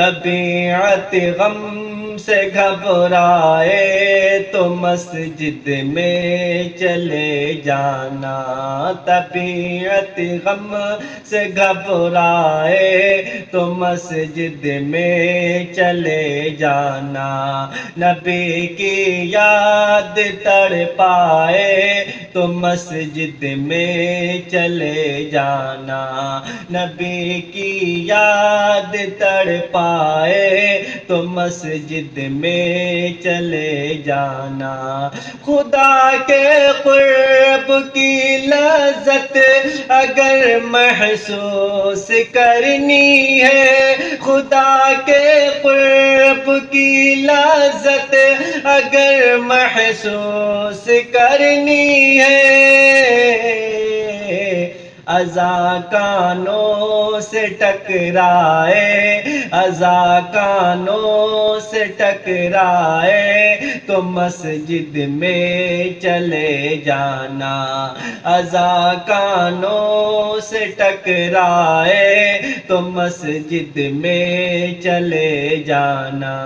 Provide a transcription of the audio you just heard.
طبیعت غم سے گھبرائے تو مسجد میں چلے جانا، طبیعت غم سے گھبرائے تو مسجد میں چلے جانا، نبی کی یاد تڑ پائے تو مسجد میں چلے جانا، نبی کی یاد تڑ پائے تو مسجد میں چلے جانا، خدا کے قرب کی لذت اگر محسوس کرنی ہے، خدا کے قرب کی لذت اگر محسوس کرنی ہے، اذاں کانوں سے ٹکرائے، اذاں کانوں سے ٹکرائے تو مسجد میں چلے جانا، اذاں کانوں سے ٹکرائے تو مسجد میں چلے جانا۔